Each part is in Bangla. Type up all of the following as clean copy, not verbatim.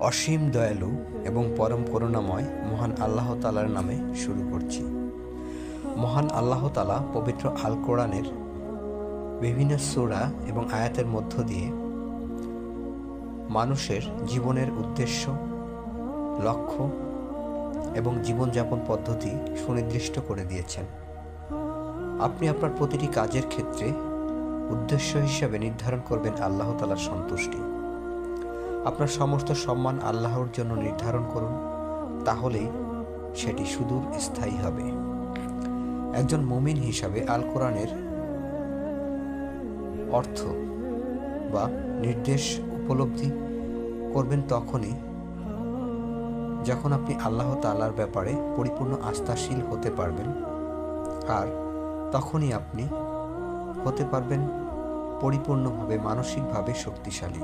অসীম দয়ালু এবং পরম করুণাময় মহান আল্লাহ তাআলার নামে শুরু করছি। মহান আল্লাহ তাআলা পবিত্র আল কোরআনের বিভিন্ন সূরা এবং আয়াতের মধ্য দিয়ে মানুষের জীবনের উদ্দেশ্য, লক্ষ্য এবং জীবনযাপন পদ্ধতি সুনির্দিষ্ট করে দিয়েছেন। আপনি আপনার প্রতিটি কাজের ক্ষেত্রে উদ্দেশ্য হিসাবে নির্ধারণ করবেন আল্লাহ তাআলার সন্তুষ্টি। আপনার সমস্ত সম্মান আল্লাহর জন্য নির্ধারণ করুন, তাহলেই সেটি সুদূর স্থায়ী হবে। একজন মুমিন হিসাবে আল কোরআনের অর্থ বা নির্দেশ উপলব্ধি করবেন তখনই যখন আপনি আল্লাহ তাআলার ব্যাপারে পরিপূর্ণ আস্থাশীল হতে পারবেন, আর তখনই আপনি হতে পারবেন পরিপূর্ণভাবে মানসিকভাবে শক্তিশালী।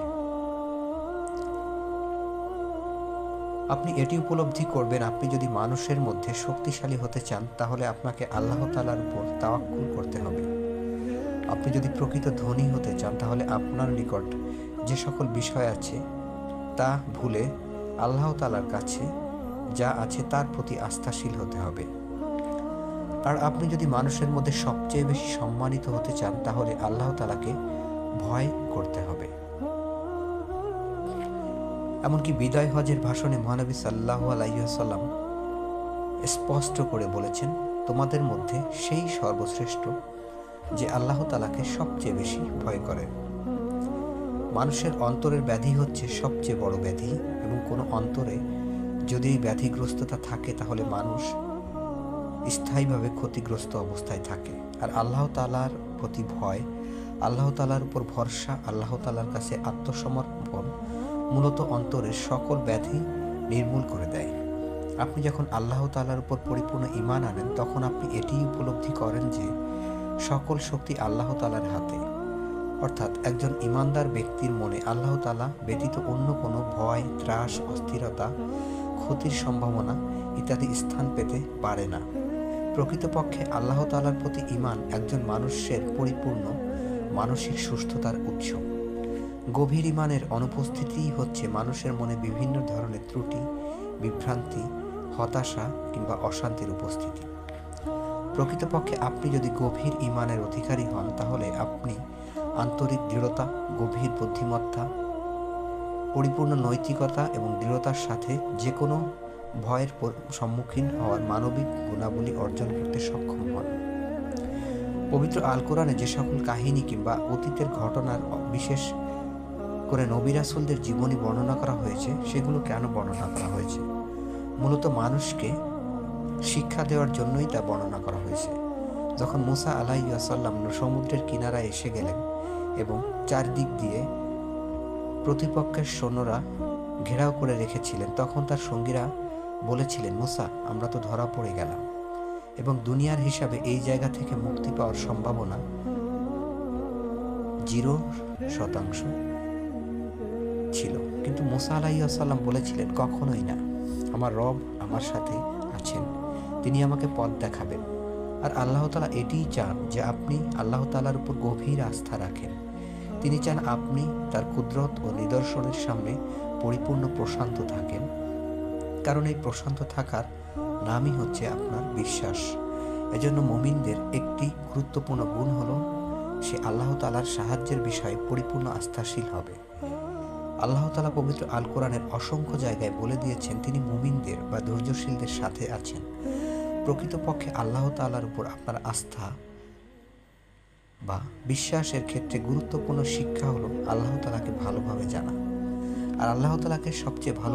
আপনি এটি উপলব্ধি করবেন, আপনি যদি মানুষের মধ্যে শক্তিশালী হতে চান তাহলে আপনাকে আল্লাহ তাআলার উপর তাওয়াক্কুল করতে হবে। আপনি যদি প্রকৃত ধনী হতে চান তাহলে আপনার নিকট যে সকল বিষয় আছে তা ভুলে আল্লাহ তাআলার কাছে যা আছে তার প্রতি আস্থাশীল হতে হবে। আর আপনি যদি মানুষের মধ্যে সবচেয়ে বেশি সম্মানিত হতে চান তাহলে আল্লাহ তাআলাকে ভয় করতে হবে। এমনকি বিদায় হজের ভাষণে মহানবী সাল্লাল্লাহু আলাইহি ওয়াসাল্লাম স্পষ্ট করে বলেছেন, তোমাদের মধ্যে সেই সর্বশ্রেষ্ঠ যে আল্লাহ তাআলাকে সবচেয়ে বেশি ভয় করে। মানুষের অন্তরের ব্যাধি হচ্ছে সবচেয়ে বড় ব্যাধি, এবং কোনো অন্তরে যদি এই ব্যাধিগ্রস্ততা থাকে তাহলে মানুষ স্থায়ীভাবে ক্ষতিগ্রস্ত অবস্থায় থাকে। আর আল্লাহ তাআলার প্রতি ভয়, আল্লাহ তাআলার উপর ভরসা, আল্লাহ তাআলার কাছে আত্মসমর্পণ মূলত অন্তরের সকল ব্যাধি নির্মূল করে দেয়। আপনি যখন আল্লাহ তাআলার উপর পরিপূর্ণ ঈমান আনেন তখন আপনি এটি উপলব্ধি করেন যে সকল শক্তি আল্লাহ তাআলার হাতে। অর্থাৎ একজন ঈমানদার ব্যক্তির মনে আল্লাহ তাআলা ব্যতীত অন্য কোনো ভয়, ত্রাস, অস্থিরতা, ক্ষতির সম্ভাবনা ইত্যাদি স্থান পেতে পারে না। প্রকৃতপক্ষে আল্লাহ তাআলার প্রতি ঈমান একজন মানুষের পরিপূর্ণ মানসিক সুস্থতার উৎস। গভীর ঈমানের অনুপস্থিতিই হচ্ছে মানুষের মনে বিভিন্ন ধরনের ত্রুটি, বিভ্রান্তি, হতাশা কিংবা অশান্তির উপস্থিতি। প্রকৃতপক্ষে আপনি যদি গভীর ঈমানের অধিকারী হন তাহলে আপনি আন্তরিক দৃঢ়তা, গভীর বুদ্ধিমত্তা, পরিপূর্ণ নৈতিকতা এবং দৃঢ়তার সাথে যে কোনো ভয়ের সম্মুখীন হওয়ার মানবিক গুণাবলী অর্জন করতে সক্ষম হন। পবিত্র আল কোরআনে যে সকল কাহিনী কিংবা অতীতের ঘটনার বিশেষ করে নবী রাসূলদের জীবনী বর্ণনা করা হয়েছে সেগুলো কেন বর্ণনা করা হয়েছে? মূলত মানুষকে শিক্ষা দেওয়ার জন্যই তা বর্ণনা করা হয়েছে। যখন মুসা আলাইহিস সালাম সমুদ্রের কিনারায় এসে গেলেন এবং চারদিক দিয়ে প্রতিপক্ষের সৈন্যরা ঘেরাও করে রেখেছিলেন, তখন তার সঙ্গীরা বলেছিলেন, মুসা, আমরা তো ধরা পড়ে গেলাম এবং দুনিয়ার হিসাবে এই জায়গা থেকে মুক্তি পাওয়ার সম্ভাবনা 0% ছিল। কিন্তু মুসা আলাইহিস সালাম বলেছিলেন, কখনোই না, আমার রব আমার সাথে আছেন, তিনি আমাকে পথ দেখাবেন। আর আল্লাহ তাআলা এটিই চান যে আপনি আল্লাহ তাআলার উপর গভীর আস্থা রাখেন। তিনি চান আপনি তার কুদরত ও নিদর্শনের সামনে পরিপূর্ণ প্রশান্ত থাকেন, কারণ এই প্রশান্ত থাকার নামই হচ্ছে আপনার বিশ্বাস। এজন্য মুমিনদের একটি গুরুত্বপূর্ণ গুণ হলো সে আল্লাহ তাআলার সাহায্যের বিষয়ে পরিপূর্ণ আস্থাশীল হবে। আল্লাহ তাআলা পবিত্র আল কোরআনের অসংখ্য জায়গায় বলে দিয়েছেন তিনি মুমিনদের বা ধৈর্যশীলদের সাথে আছেন। প্রকৃতপক্ষে আল্লাহ তাআলার উপর আপনার আস্থা বা বিশ্বাসের ক্ষেত্রে গুরুত্বপূর্ণ শিক্ষা হলো আল্লাহ তাআলাকে ভালোভাবে জানা। আর আল্লাহ তাআলাকে সবচেয়ে ভালো